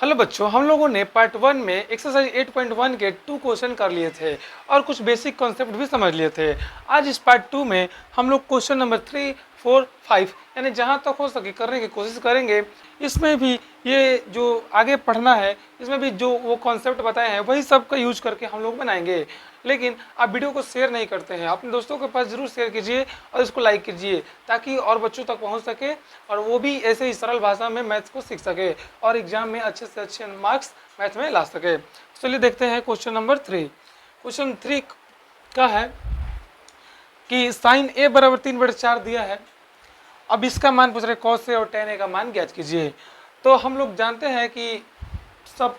Hello बच्चों, हम लोगों ने पार्ट 1 में एक्सरसाइज 8.1 के 2 क्वेश्चन कर लिए थे और कुछ बेसिक कॉन्सेप्ट भी समझ लिए थे। आज इस पार्ट 2 में हम लोग क्वेश्चन नंबर 3, 4, 5 यानी जहां तक हो सके करने की कोशिश करेंगे। इसमें भी ये जो आगे पढ़ना है, इसमें भी जो वो कॉन्सेप्ट बताए हैं वही सब का यूज करके हम लोग बनाएंगे। लेकिन आप वीडियो को शेयर नहीं करते हैं, अपने दोस्तों के पास जरूर शेयर कीजिए और इसको लाइक कीजिए ताकि और बच्चों तक पहुंच सके और वो भी ऐसे ही सरल भाषा में मैथ्स को सीख सके और एग्जाम में अच्छे से अच्छे मार्क्स मैथ में ला सके। चलिए देखते हैं क्वेश्चन नंबर 3। क्वेश्चन 3 का है कि साइन ए बराबर 3/4 दिया है। अब इसका मान पूछ रहे कॉस ए और tan ए का मान ज्ञात कीजिए। तो हम लोग जानते हैं कि सब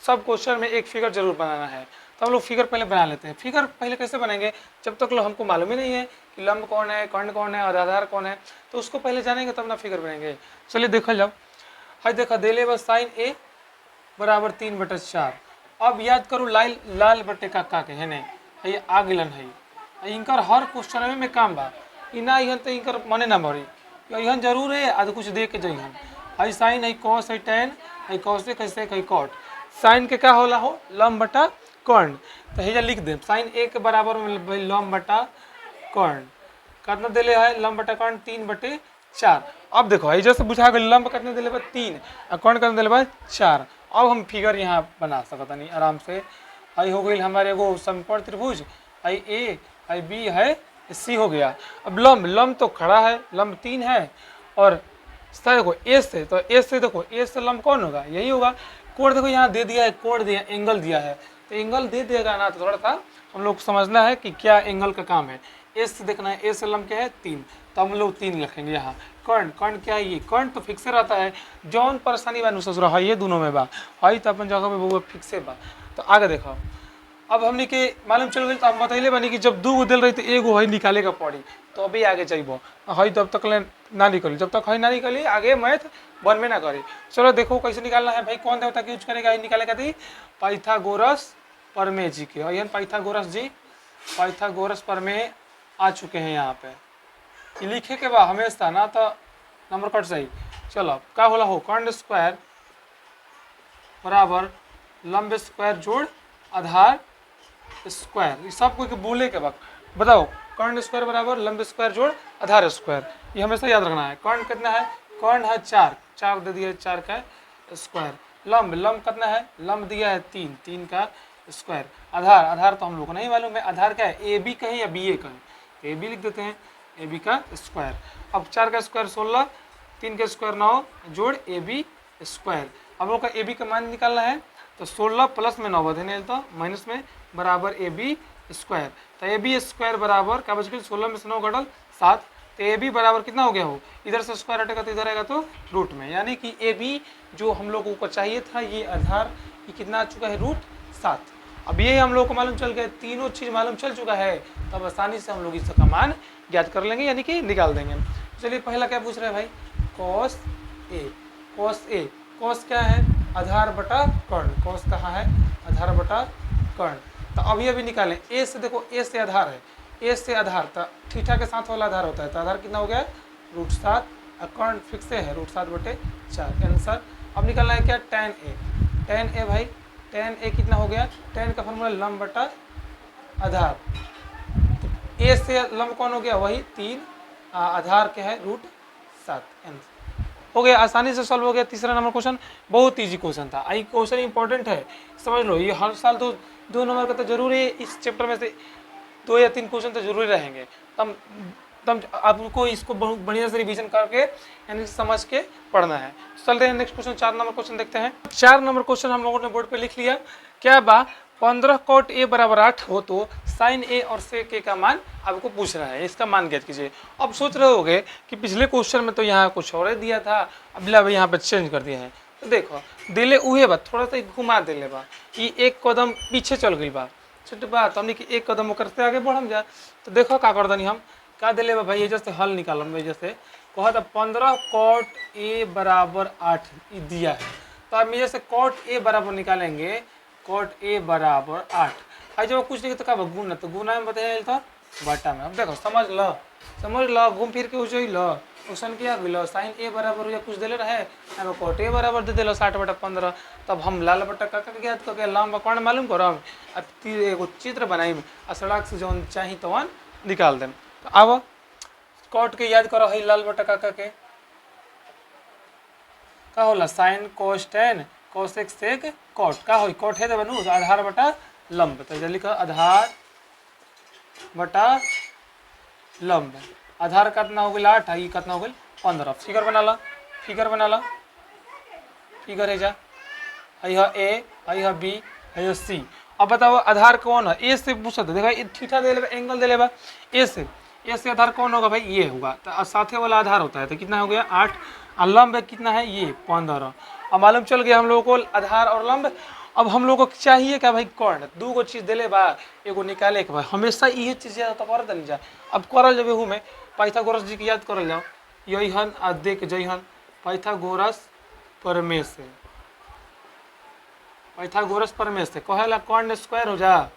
क्वेश्चन में एक फिगर जरूर बनाना है, तो हम लोग फिगर पहले बना लेते हैं। फिगर पहले कैसे बनाएंगे, जब तक लोग हमको मालूम ही नहीं है कि लंब कौन है, कर्ण कौन है और आधार कौन है, तो उसको पहले जानेंगे तब ना फिगर बनाएंगे। चलिए देखल जाओ। हाई देखा देले बस साइन ए बराबर 3/4। अब याद करूँ लाल बटे का के है नहीं ये आ गिलन है। इनकर हर क्वेश्चन में काम बा, इना इहन तो इनकर मने ना भरी, इहन जरूर है आध कुछ दे के जइहन। हाई साइन है कॉस है tan है कॉसेक है कॉट। साइन के क्या होला हो लंब बटा कर्ण, तो हेजा लिख दे साइन ए के बराबर में लंब बटा कर्ण कितना दिले है लंब बटा कर्ण 3/4। अब देखो हेजा से बुझा गई लंब कितने दिले बा 3 और कर्ण कितने दिले बा 4। अब हम फिगर यहाँ बना सकता नहीं आराम से। आई हो गई हमारे एगो समकोण त्रिभुज, आई ए आई बी है सी हो गया। अब लंब तो खड़ा है, लंब 3 है और देखो ए से, तो ए से देखो ए से लंब कौन होगा, यही होगा। कोण देखो यहाँ दे दिया है, कोण दिया एंगल दिया है, तो एंगल दे देगा ना, तो थोड़ा सा हम लोग समझना है कि क्या एंगल का काम है। ए से देखना है, ए से लंब क्या है 3, तो हम लोग 3 लिखेंगे यहाँ। कर्ण क्या है, ये कर्ण तो फिक्से रहता है, जौन परेशानी बा ससुरा है ये दोनों में बा, है तो अपन जगह में वो फिक्से बा। तो आगे देखो, अब हमने के मालूम चल गई, तो हम बतैले बनी कि जब 2 गो दिल रही तो एगो है निकाले का पड़ी, तो अभी आगे चाहिए है तब तक ले ना निकली, जब तक है ना निकली आगे मैथ बन में ना करी। चलो देखो कैसे निकालना है भाई, कौन देवता की यूज करेगा निकाले का थी पाइथागोरस प्रमेय जी के। और पाइथागोरस जी पाइथागोरस प्रमेय आ चुके हैं यहाँ पे, लिखे के बाद हमेशा ना तो नंबर कट सही। चलो क्या होला हो कर्ण स्क्वायर बराबर लंब स्क्वायर जोड़ आधार स्क्वायर, ये सब को बोले के वक्त बताओ कर्ण स्क्वायर बराबर लंब स्क्वायर जोड़ आधार स्क्वायर, ये हमेशा याद रखना है। कर्ण कितना है, कर्ण है 4 दे दिया 4 का स्क्वायर। लंब कितना है, लंब दिया है 3 का स्क्वायर। आधार तो हम लोग को नहीं मालूम है, आधार क्या है ए बी कहें या बी ए कहें, ए बी लिख देते हैं, ए बी का स्क्वायर। अब 4 का स्क्वायर 16, 3 का स्क्वायर 9 जोड़ ए बी स्क्वायर। हम लोग का ए बी का मान निकालना है, तो 16 प्लस में 9 बधे नहीं तो माइनस में बराबर ए बी स्क्वायर। तो ए बी स्क्वायर बराबर क्या बच गई 16 में से 9 घटल 7, तो ए बी बराबर कितना हो गया हो, इधर से स्क्वायर हटेगा तो इधर आएगा तो रूट में, यानी कि ए बी जो हम लोगों को चाहिए था ये आधार ये कितना आ चुका है √7। अब ये हम लोग को मालूम चल गया, तीनों चीज़ मालूम चल चुका है, तब आसानी से हम लोग इसका मान ज्ञात कर लेंगे यानी कि निकाल देंगे। चलिए पहला क्या पूछ रहे हैं भाई, कॉस ए। कॉस क्या है, आधार बटा कर्ण। कॉस कहाँ है, आधार बटा कर्ण। तो अभी निकालें, ए से देखो ए से आधार है, ए से आधार तो थीटा के साथ वाला आधार होता है, तो आधार कितना हो गया √7 और कर्ण फिक्स है √7/4 आंसर। अब निकालना है क्या tan ए भाई, tan ए कितना हो गया, tan का फॉर्मूला लंब बटा आधार, तो ए से लंब कौन हो गया वही 3, आधार क्या है √7 आंसर हो गया। आसानी से सॉल्व हो गया। तीसरा नंबर क्वेश्चन बहुत इजी क्वेश्चन था, आई क्वेश्चन इंपॉर्टेंट है समझ लो, ये हर साल तो 2 नंबर का तो जरूर है, इस चैप्टर में से 2 या 3 क्वेश्चन तो जरूरी रहेंगे, तब आपको इसको बहुत बढ़िया से रिवीजन करके यानी समझ के पढ़ना है। चलते हैं नेक्स्ट क्वेश्चन 4 नंबर क्वेश्चन देखते हैं। 4 नंबर क्वेश्चन हम लोगों ने बोर्ड पे लिख लिया, क्या बा 15 cot a बराबर 8 हो तो साइन ए और सेक ए का मान आपको पूछ रहा है, इसका मान ज्ञात कीजिए। अब सोच रहे होगे कि पिछले क्वेश्चन में तो यहाँ कुछ और दिया था, अब यहाँ पे चेंज कर दिया है, तो देखो दिले उहे बा थोड़ा सा घुमा दिले बा, ये एक कदम पीछे चल गई बा, छोटी बात हमने कि एक कदम करते आगे बढ़ हम जा। तो देखो का कर दनी हम क्या दिले बा भाई, ये जैसे हल निकालम जैसे कहा था 15 cot a बराबर 8 दिया है, तो अब जैसे cot a बराबर निकालेंगे, cot a बराबर 8 भाई जब कुछ नहीं तो क्या गुना, तो गुना में बताया था बटा में। अब देखो समझ लो घूम फिर के हो जाए लो, क्वेश्चन किया बिलो साइन ए बराबर या कुछ दिले रहे एमे कोट ए बराबर दे दिलो 60/15। तब हम लाल बटा काका के ज्ञात करके लंब कोण मालूम करब अब एगो चित्र बनाई आ सड़क से जौन चाही तवन निकाल देम। तो अब कोट के याद करो है लाल बटा काका के का होला sine cos tan cosec sec cot का होई कोट है तो बनू आधार बटा लंब। तो जल्दी लिखो आधार बटा लंब। आधार कितना हो गया 8 है कितना हो गया 15। फिगर बना ला फिगर है जा है बी है सी। अब बताओ आधार कौन है ए से पूछा था देखा थीटा दे लेगा एंगल दे लेगा ए से आधार कौन होगा भाई ये होगा। तो साथे वाला आधार होता है तो कितना हो गया 8 और लंब कितना है ये 15। अब मालूम चल गया हम लोगों को आधार और लंब। अब हम लोगों को चाहिए क्या भाई कर्ण दू गो चीज दिले बा एगो निकाले के भाई हमेशा ये चीज याद तो कर देनी जा। अब करल जब हूँ मैं पाइथागोरस जी की याद करल जाओ यही हन आ देख जइहन पाइथागोरस प्रमेय से कहेला कर्ण स्क्वायर हो जा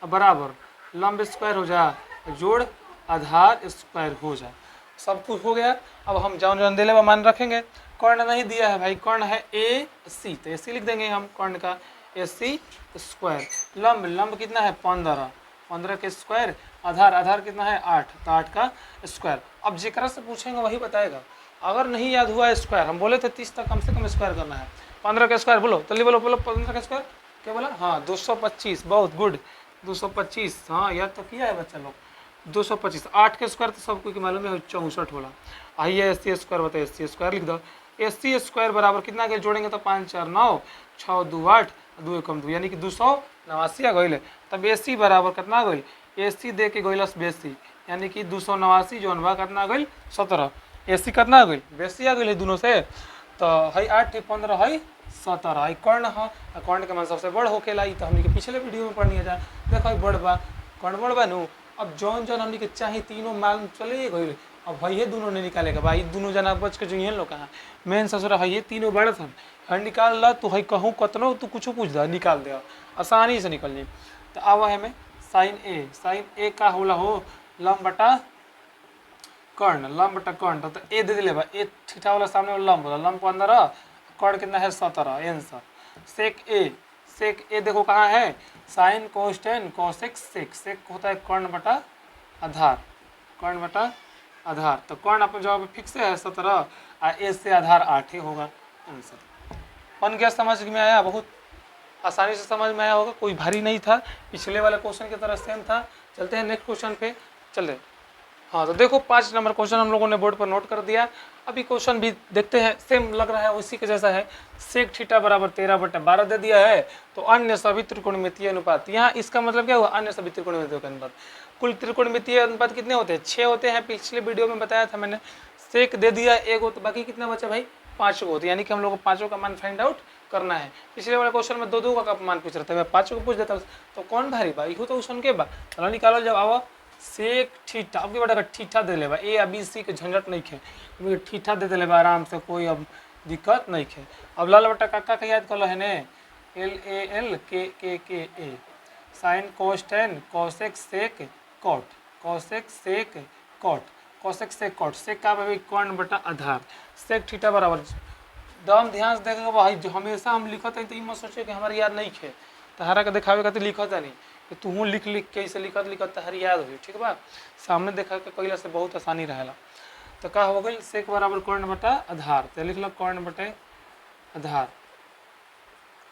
बराबर लंब स्क्वायर हो जा जोड़ आधार स्क्वायर हो जा। सब कुछ हो गया। अब हम जौन दिले बा मान रखेंगे। कर्ण नहीं दिया है भाई कर्ण है ए सी तो ए सी लिख देंगे हम कर्ण का ए सी स्क्वायर। लंब कितना है 15 के स्क्वायर आधार कितना है 8 तो 8 का स्क्वायर। अब जेकरा से पूछेंगे वही बताएगा। अगर नहीं याद हुआ स्क्वायर हम बोले थे 30 तक कम से कम स्क्वायर करना है 15 का स्क्वायर बोलो जल्दी बोलो 15 का स्क्वायर क्या बोला हाँ 225 बहुत गुड 225 हाँ याद तो किया है बच्चा लोग 225। 8 के स्क्वायर तो सबको मालूम है 64 वाला। आइए एस सी स्क्वायर बताइए एस सी स्क्वायर लिख दो एस सी स्क्वायर बराबर कितना के जोड़ेंगे तो 5 4 9 6 2 8 2 1 2 यानी कि 289 आ गई। तब ए सी बराबर कितना आ गई ए सी दे के गई बेसी यानी कि 289 जौन बा कितना आ गई 17। ए सी कितना आ गई बेसी आ गई दोनों से तो है 8 15 है 17 है कर्ण है कर्ण के मान सबसे बड़ होकेला तो हमने के पिछले वीडियो में पढ़नी है देखो बड़ बा कर्ण बड़ बा नु। अब जौन हमने के चाहे तीनों मालूम चले गई अब भैया दोनों ने निकालेगा भाई दोनों जना बच के जो लोग कहाँ मेन ससुरा है ये तीनों बड़े सन हर निकाल ला तो है कहूँ कतनो तू कुछ पूछ दा निकाल दे आसानी से निकल जाए। तो आवा है में साइन ए का होला हो लंब बटा कर्ण तो ए दे दिले बा ए ठीठा वाला सामने वाला लंब 15 कर्ण कितना है 17 आंसर। सेक ए देखो कहाँ है साइन कोस्टेन कोसेक सेक होता है कर्ण बटा आधार तो कर्ण अपन जवाब फिक्स है 17 और ए से आधार 8 ही होगा आंसर। बन गया समझ में आया बहुत आसानी से समझ में आया होगा कोई भारी नहीं था पिछले वाले क्वेश्चन की तरह सेम था। चलते हैं नेक्स्ट क्वेश्चन पे चले। हाँ तो देखो 5 नंबर क्वेश्चन हम लोगों ने बोर्ड पर नोट कर दिया। अभी क्वेश्चन भी देखते हैं सेम लग रहा है उसी के जैसा है। सेक थीटा बराबर 13/12 दे दिया है तो अन्य सभी त्रिकोणमितीय अनुपात यहाँ इसका मतलब क्या हुआ अन्य सभी त्रिकोणमितीय अनुपात। कुल त्रिकोणमितीय अनुपात कितने होते हैं 6 होते हैं पिछले वीडियो में बताया था मैंने। सेक दे दिया एगो तो बाकी कितना बचा भाई 5 होते यानी कि हम लोग को 5 का मान फाइंड आउट करना है। पिछले वाले क्वेश्चन में 2 का मान पूछ रहा था मैं 5 को पूछ देता तो कौन भारी बा इहो तो क्वेश्चन के बा चलो निकालो जब आओ सेक थीटा अब बेटा का थीटा दे लेबा ए बी सी के झंझट नहीं खे थीटा दे लेबा आराम से कोई अब दिक्कत नहीं खे। अब लाल बटा काका का याद कर है ने LAL के ए sine cos tan cosec sec cot sec का भाई कर्ण बटा आधार सेक थीटा बराबर दम ध्यान से देखेगा भाई जो हमेशा हम लिखते हैं तो ये मत सोचे कि हमारे याद नहीं खे तहरा का दिखावे का तो लिखता नहीं कि तू लिख के ऐसे लिखत तहर याद हो ठीक बा सामने देखा के कैला से बहुत आसानी रहेला। तो का हो गई सेक बराबर कर्ण बटा आधार तो लिख लो कर्ण बटे आधार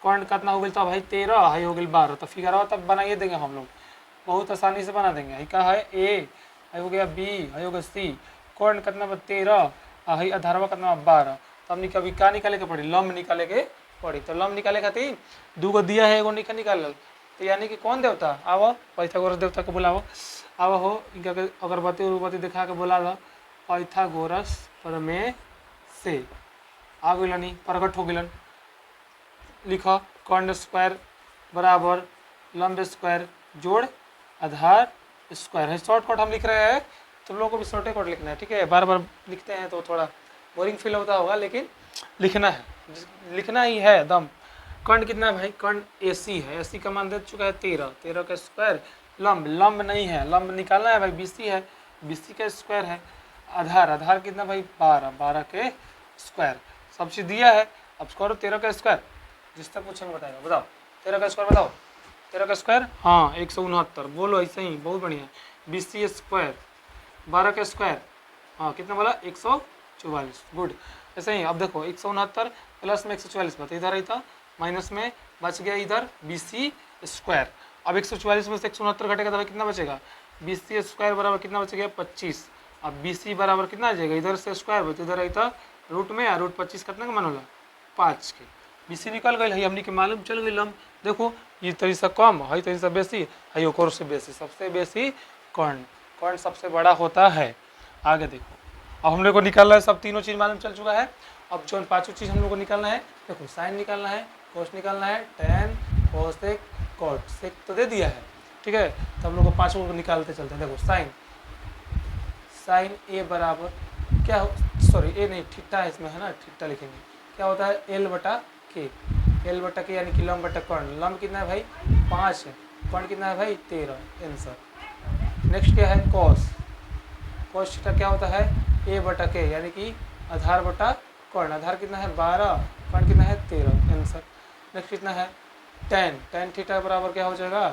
कर्ण कितना हो गई तो भाई 13 है हो गई 12 तो फिगर तब बनाइए देंगे हम लोग बहुत आसानी से बना देंगे। का है ए है हो गया बी है हो गया सी कर्ण कितना 13 है आधारवा कितना 12 तो हमने कभी का निकाले के पड़ी लंब निकाले के पड़ी तो लंब निकाले खातिर 2 को दिया है एगो निकाल तो यानी कि कौन देवता आओ पाइथागोरस देवता को बुलाओ आओ हो इनका अगरबत्ती उगरबत्ती दिखा के बुला दो पाइथागोरस प्रमेय से आ गई प्रकट हो गलन। लिखो कर्ण स्क्वायर बराबर लंब स्क्वायर जोड़ आधार स्क्वायर है। शॉर्टकट हम लिख रहे हैं तुम लोगों को भी शॉर्टकट लिखना है ठीक है। बार बार लिखते हैं तो थोड़ा बोरिंग फील होता होगा लेकिन लिखना ही है दम। कर्ण कितना भाई कर्ण AC है AC का मान दे चुका है 13 का स्क्वायर लंब नहीं है लंब निकालना है भाई BC है BC का स्क्वायर है आधार, आधार कितना भाई 12, 12 के स्क्वायर, सब चीज़ दिया है। अब स्क्वायर 13 का स्क्वायर, जिस तक पूछेंगे बताएगा, बताओ 13 का स्क्वायर बताओ, 13 का स्क्वायर हाँ 169, बोलो ऐसे ही, बहुत बढ़िया। 20 स्क्वायर 12 का स्क्वायर हाँ कितना बोला 144, गुड। ऐसे ही अब देखो 169 प्लस में 144 बता इधर आई था, माइनस में बच गया इधर 20 स्क्वायर। अब 144 में से 169 घटेगा तो कितना बचेगा 20 स्क्वायर बराबर कितना बचेगा 25। अब 20 बराबर कितना आ जाएगा, इधर से स्क्वायर बचे इधर आई था रूट में, रूट 25 कितना का मान होगा 5 के। 20 निकल गई है, हमने के मालूम चल गई लम। देखो ये तरी से कम है, तरी से बेसी है, और से बेसी, सबसे बेसी कर्ण, कर्ण सबसे बड़ा होता है। आगे देखो अब हम लोग को निकालना है, सब तीनों चीज़ मालूम चल चुका है। अब जो पांचों चीज़ हम लोग को निकालना है, देखो साइन निकालना है, कोस निकालना है, टेन, कोसेक, कॉट, सेक तो दे दिया है, ठीक है। तो हम लोग को पांचों को निकालते चलते हैं। देखो साइन, साइन ए बराबर क्या हो, सॉरी ए नहीं थीटा है इसमें है ना, थीटा लिखेंगे, क्या होता है एल बटा के, एल बटा के यानी कि लंब बटा कर्ण, लंब कितना है भाई 5 है, कर्ण कितना है भाई 13, आंसर। नेक्स्ट क्या है कॉस, कॉस थीटा क्या होता है ए बटा के यानी कि आधार बटा कर्ण, आधार कितना है 12, कर्ण कितना है 13, आंसर। नेक्स्ट कितना है टेन, टेन थीटा बराबर क्या हो जाएगा,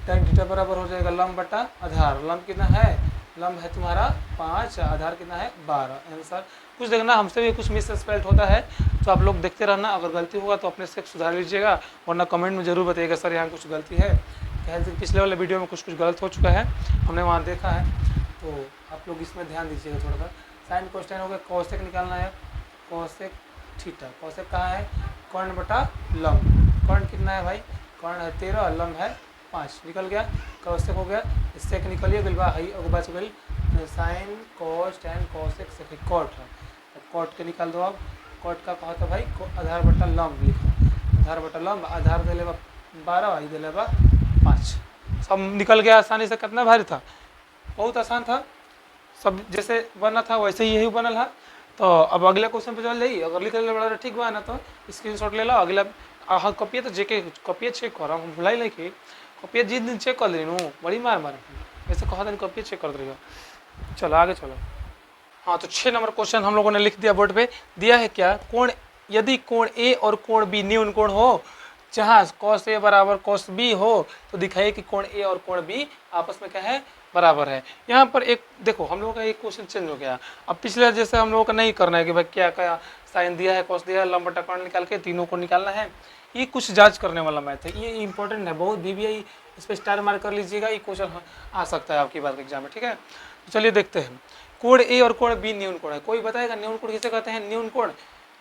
टेन थीटा बराबर हो जाएगा लंब बटा आधार, लंब कितना है, लंब है तुम्हारा 5, आधार कितना है 12, आंसर। कुछ देखना हमसे भी कुछ मिस स्पेल्ट होता है तो आप लोग देखते रहना, अगर गलती होगा तो अपने से सुधार लीजिएगा, वरना कमेंट में जरूर बताइएगा सर यहाँ कुछ गलती है। क्या पिछले वाले वीडियो में कुछ गलत हो चुका है, हमने वहाँ देखा है, तो आप लोग इसमें ध्यान दीजिएगा थोड़ा सा। साइन कोस्टेन हो गया, कॉसेक निकालना है, कॉसेक थीटा, कॉसेक कहाँ है कर्ण बटा लंब, कर्ण कितना है भाई, कर्ण है 13, लंब है 5, निकल गया, कॉसेक हो गया, सेक निकलिए बिलवा हई और बच गई sine cos tan cosec sec, cot है, कॉट के निकाल दो। अब कॉट का कहा था भाई आधार बटा लंब लिखो, आधार बटा लंब, आधार दे लेगा 12, आई दे लेगा 5, सब निकल गया आसानी से। कितना भारी था, बहुत आसान था, सब जैसे बना था वैसे ही यही बनल है। तो अब अगले क्वेश्चन पे चल जाइए, अगर लिख ले बड़ा ठीक बा ना तो स्क्रीनशॉट ले लो, अगला कॉपिए तो जेके कॉपिए चेक कर हम भुलाई लेके कॉपिए जिस दिन चेक कर रही हूँ बड़ी मार मार वैसे कहा था कॉपिए चेक कर देगा। चलो आगे चलो। हाँ तो 6 नंबर क्वेश्चन हम लोगों ने लिख दिया बोर्ड पे, दिया है क्या कोण, यदि कोण ए और कोण बी न्यून कोण हो, जहाँ कॉस ए बराबर कॉस बी हो तो दिखाइए कि कोण ए और कोण बी आपस में क्या है बराबर है। यहाँ पर एक देखो हम लोगों का एक क्वेश्चन चेंज हो गया, अब पिछले जैसे हम लोगों का नहीं करना है कि भाई क्या क्या साइन दिया है कॉस दिया है लंब बटा कर्ण निकाल के तीनों को निकालना है, ये कुछ जांच करने वाला मैथ है, ये इंपॉर्टेंट है बहुत, बीबीआई इस पर स्टार मार्क कर लीजिएगा, ये क्वेश्चन आ सकता है आपकी बात के एग्जाम में, ठीक है। तो चलिए देखते हैं, कोण ए और कोण बी न्यून कोण है, कोई बताएगा न्यून कोण किसे कहते हैं, न्यून कोण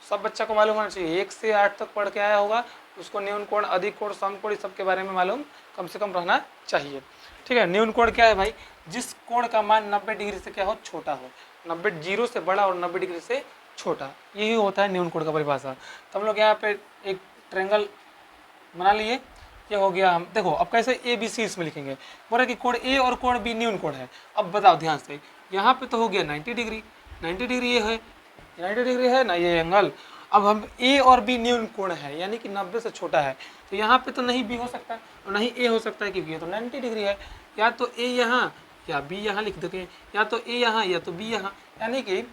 सब बच्चा को मालूम होना चाहिए, 1 से 8 तक पढ़ के आया होगा उसको न्यून कोण अधिक कोण सम कोण सब के बारे में मालूम कम से कम रहना चाहिए, ठीक है। न्यून कोण क्या है भाई, जिस कोण का मान 90 डिग्री से क्या हो छोटा हो, 90 जीरो से बड़ा और 90 डिग्री से छोटा, यही होता है न्यून कोण का परिभाषा। तो हम लोग यहाँ पे एक ट्रायंगल बना लिए, ये हो गया। हम देखो अब कैसे ए बी सी इसमें लिखेंगे, बोल रहे कि कोण ए और कोण बी न्यून कोण है। अब बताओ ध्यान से, यहाँ पे तो हो गया 90 डिग्री, 90 डिग्री ये है, 90 डिग्री है ना ये एंगल। अब हम ए और बी न्यून कोण है यानी कि 90 से छोटा है, तो यहाँ पे तो नहीं बी हो सकता और नहीं ए हो सकता है क्योंकि ये तो 90 डिग्री है, या तो ए यहाँ या बी यहाँ लिख देंगे, या तो ए यहाँ या तो बी यहाँ, यानी कि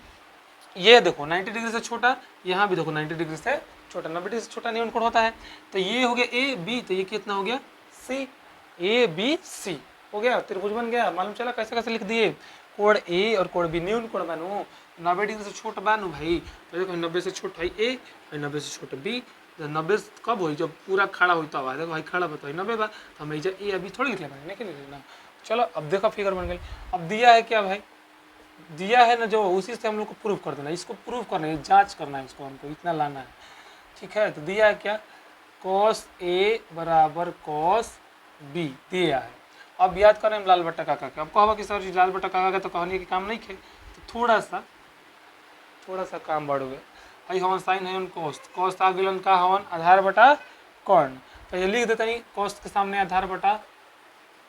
ये देखो 90 डिग्री से छोटा, यहाँ भी देखो 90 डिग्री से छोटा, 90 डिग्री से छोटा न्यून कोण होता है। तो ये हो गया ए बी, तो ये कितना हो गया सी, ए बी सी हो गया, त्रिभुज बन गया। मालूम चला कैसे कैसे लिख दिए, कोण ए और कोण बी न्यून कोण बनू 90 डिग्री से छोटा बनू भाई, तो देखो 90 से छोटा है ए और 90 से छोटा बी, 90 कब हो जब पूरा खड़ा हो तब देखो भाई खड़ा बताओ 90 बार, तो हम ए अभी थोड़ी लिख लेना नहीं लिखना। चलो अब देखो फिगर बन गई। अब दिया है क्या भाई, दिया है ना जो उसी से हम लोग को प्रूव कर देना, इसको प्रूव करना है, जांच करना है, इसको हमको इतना लाना है, ठीक है। तो दिया है क्या कॉस ए बराबर कॉस बी दिया है। अब याद करें लाल बट्टा काका के, अब कहो कि सर जी लाल बट्टा काका के तो कहनी कि काम नहीं खे, तो थोड़ा सा काम बढ़ गए भाई, हवन साइन है कॉस, कॉस आ गलन का हवन आधार बटा कर्ण, तो ये लिख देते नहीं कॉस के सामने आधार बटा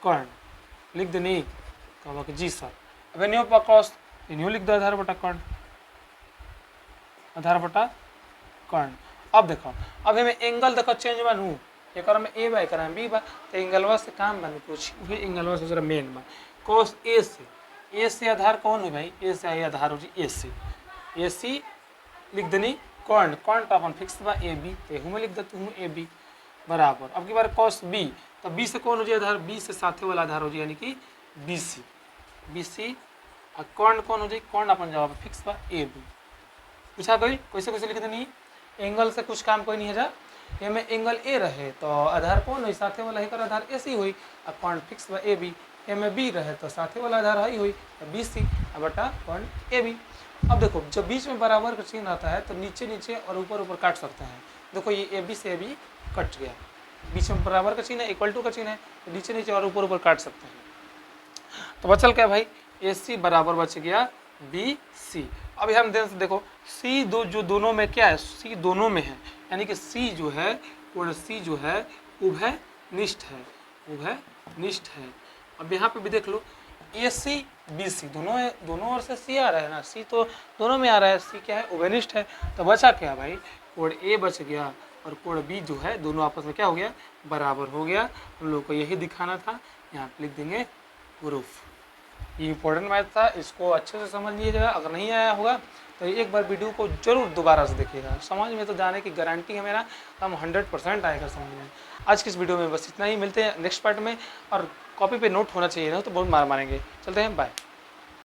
कर्ण लिख देनी, कहो कि जी सर। अब न्यू पर कॉस न्यू लिख दो आधार बटा कर्ण, आधार बटा कर्ण। अब देखो अब हमें एंगल देखो चेंज बनू, एक में ए बा एक में बी बा, तो एंगलवा से काम बन कुछ एंगलवा से जरा मेन बा, कॉस ए से ए से आधार कौन है भाई, ए से आई आधार हो जी ए सी लिख देनी कौन तो अपन फिक्स बा ए बी, तो एहू में लिख देते हूँ ए बी बराबर। अब की बार कॉस बी, तो बी से कौन हो जाए आधार, बी से साथे वाला आधार हो जाए यानी कि बी सी और कौन हो जाए, कौन अपन जवाब फिक्स बा ए बी। पूछा कोई कैसे कैसे लिख देनी, एंगल से कुछ काम कोई नहीं है जा, ये में एंगल ए रहे तो आधार कौन हुई, साथे वाला है आधार ए सी हुई, और कौन फिक्स बा ए बी। ए में बी रहे तो साथे वाला आधार आई हुई बी सी बटा कौन ए बी। अब देखो जब बीच में बराबर का चिन्ह आता है तो नीचे नीचे और ऊपर ऊपर काट सकते हैं। देखो ये ए बी से ए बी कट गया, बीच में बराबर का चिन्ह है, इक्वल टू का चिन्ह है, तो नीचे नीचे और ऊपर ऊपर काट सकते हैं। तो बचल क्या भाई, ए सी बराबर बच गया बी सी। अभी हम ध्यान से देखो सी जो दोनों में क्या है, सी दोनों में है, यानी कि सी जो है कोण सी जो है उभयनिष्ठ है। अब यहाँ पे भी देख लो ए सी बी सी दोनों ओर से सी आ रहा है ना, सी तो दोनों में आ रहा है, सी क्या है उभयनिष्ठ है। तो बचा क्या भाई, कोण ए बच गया और कोण बी जो है दोनों आपस में क्या हो गया, बराबर हो गया। हम लोग को यही दिखाना था, यहाँ पे लिख देंगे प्रूफ। ये इंपॉर्टेंट मैथ था, इसको अच्छे से समझ लीजिएगा। अगर नहीं आया होगा तो एक बार वीडियो को जरूर दोबारा से देखिएगा, समझ में तो जाने की गारंटी है मेरा, हम 100% आएगा समझ में। आज की इस वीडियो में बस इतना ही, मिलते हैं नेक्स्ट पार्ट में। और कॉपी पे नोट होना चाहिए ना, तो बहुत मार मारेंगे। चलते हैं, बाय।